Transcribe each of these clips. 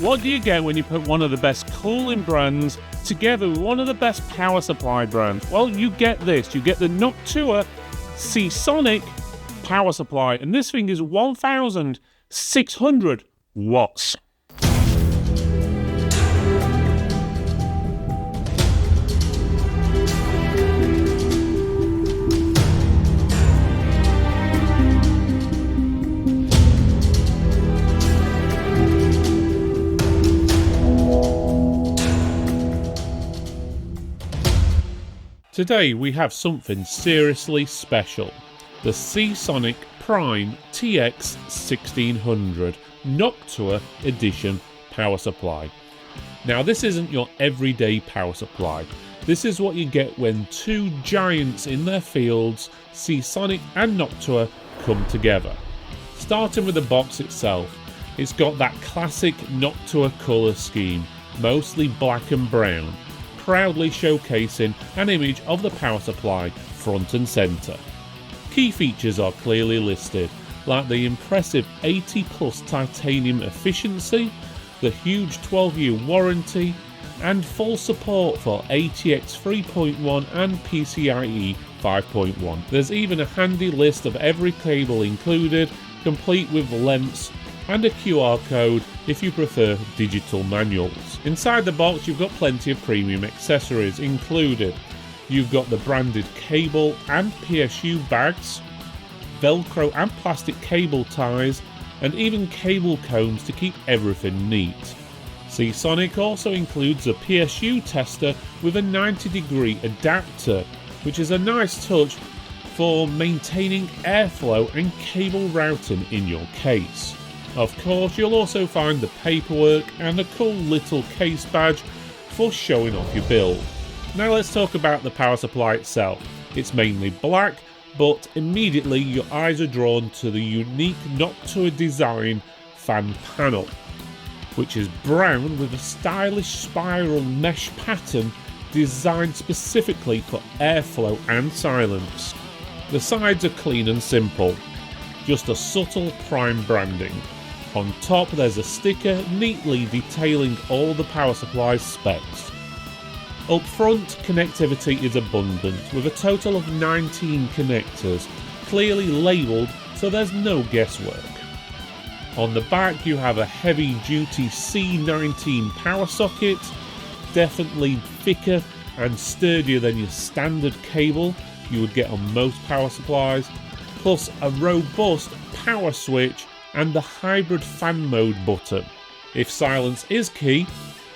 What do you get when you put one of the best cooling brands together with one of the best power supply brands? Well, you get this. You get the Noctua Seasonic power supply, and this thing is 1,600 watts. Today we have something seriously special. The Seasonic Prime TX-1600 Noctua Edition power supply. Now this isn't your everyday power supply. This is what you get when two giants in their fields, Seasonic and Noctua, come together. Starting with the box itself, it's got that classic Noctua colour scheme, mostly black and brown, proudly showcasing an image of the power supply front and centre. Key features are clearly listed, like the impressive 80+ titanium efficiency, the huge 12-year warranty, and full support for ATX 3.1 and PCIe 5.1. There's even a handy list of every cable included, complete with lengths and a QR code if you prefer digital manuals. Inside the box you've got plenty of premium accessories included. You've got the branded cable and PSU bags, Velcro and plastic cable ties, and even cable cones to keep everything neat. Seasonic also includes a PSU tester with a 90-degree adapter, which is a nice touch for maintaining airflow and cable routing in your case. Of course, you'll also find the paperwork and a cool little case badge for showing off your build. Now let's talk about the power supply itself. It's mainly black, but immediately your eyes are drawn to the unique Noctua design fan panel, which is brown with a stylish spiral mesh pattern designed specifically for airflow and silence. The sides are clean and simple, just a subtle prime branding. On top there's a sticker neatly detailing all the power supply's specs. Up front, connectivity is abundant, with a total of 19 connectors, clearly labelled so there's no guesswork. On the back you have a heavy-duty C19 power socket, definitely thicker and sturdier than your standard cable you would get on most power supplies, plus a robust power switch and the hybrid fan mode button. If silence is key,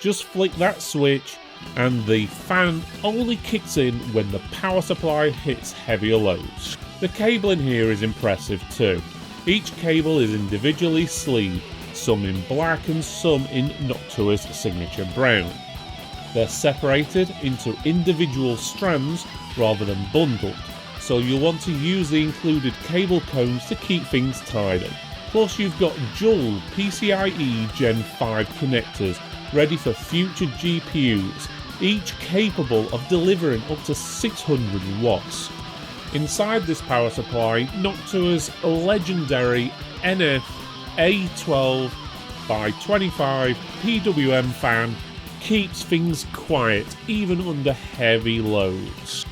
just flick that switch and the fan only kicks in when the power supply hits heavier loads. The cabling here is impressive too. Each cable is individually sleeved, some in black and some in Noctua's signature brown. They're separated into individual strands rather than bundled, so you'll want to use the included cable cones to keep things tidy. Plus you've got dual PCIe Gen 5 connectors ready for future GPUs, each capable of delivering up to 600 watts. Inside this power supply, Noctua's legendary NF A12x25 PWM fan keeps things quiet even under heavy loads.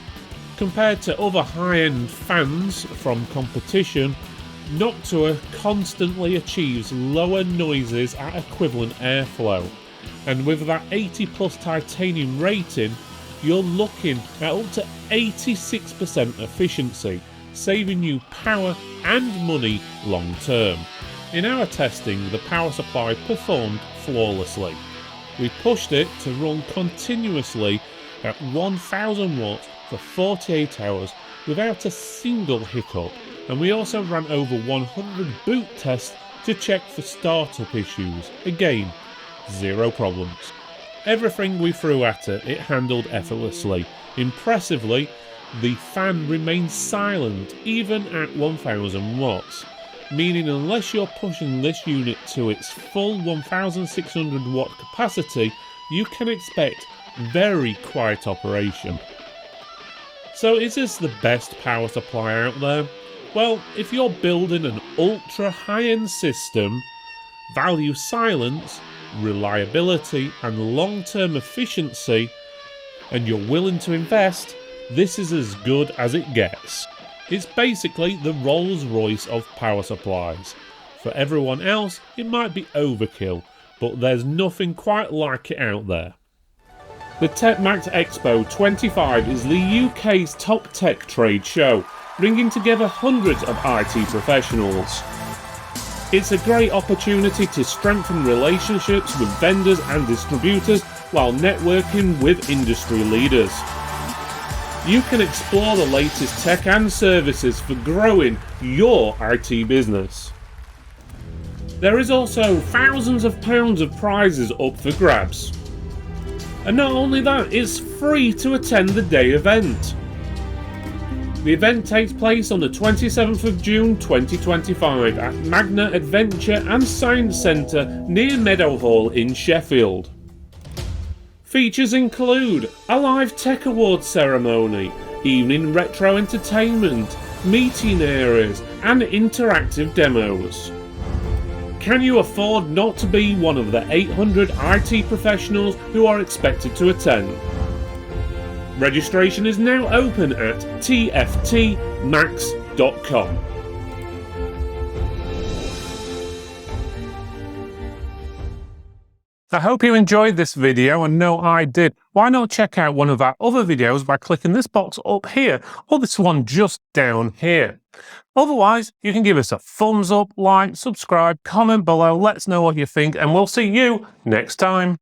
Compared to other high-end fans from competition, Noctua constantly achieves lower noises at equivalent airflow, and with that 80+ titanium rating, you're looking at up to 86% efficiency, saving you power and money long term. In our testing, the power supply performed flawlessly. We pushed it to run continuously at 1000 watts for 48 hours without a single hiccup, and we also ran over 100 boot tests to check for startup issues. Again, zero problems. Everything we threw at it, it handled effortlessly. Impressively, the fan remains silent even at 1000 watts, meaning unless you're pushing this unit to its full 1600 watt capacity, you can expect very quiet operation. So is this the best power supply out there? Well, if you're building an ultra high-end system, value silence, reliability and long-term efficiency, and you're willing to invest, this is as good as it gets. It's basically the Rolls-Royce of power supplies. For everyone else, it might be overkill, but there's nothing quite like it out there. The TechMax Expo 25 is the UK's top tech trade show, bringing together hundreds of IT professionals. It's a great opportunity to strengthen relationships with vendors and distributors while networking with industry leaders. You can explore the latest tech and services for growing your IT business. There is also thousands of pounds of prizes up for grabs. And not only that, it's free to attend the day event. The event takes place on the 27th of June 2025 at Magna Adventure and Science Centre near Meadowhall in Sheffield. Features include a live tech awards ceremony, evening retro entertainment, meeting areas and interactive demos. Can you afford not to be one of the 800 IT professionals who are expected to attend? Registration is now open at tftmax.com. I hope you enjoyed this video, and no, I did. Why not check out one of our other videos by clicking this box up here, or this one just down here. Otherwise, you can give us a thumbs up, like, subscribe, comment below, let us know what you think, and we'll see you next time.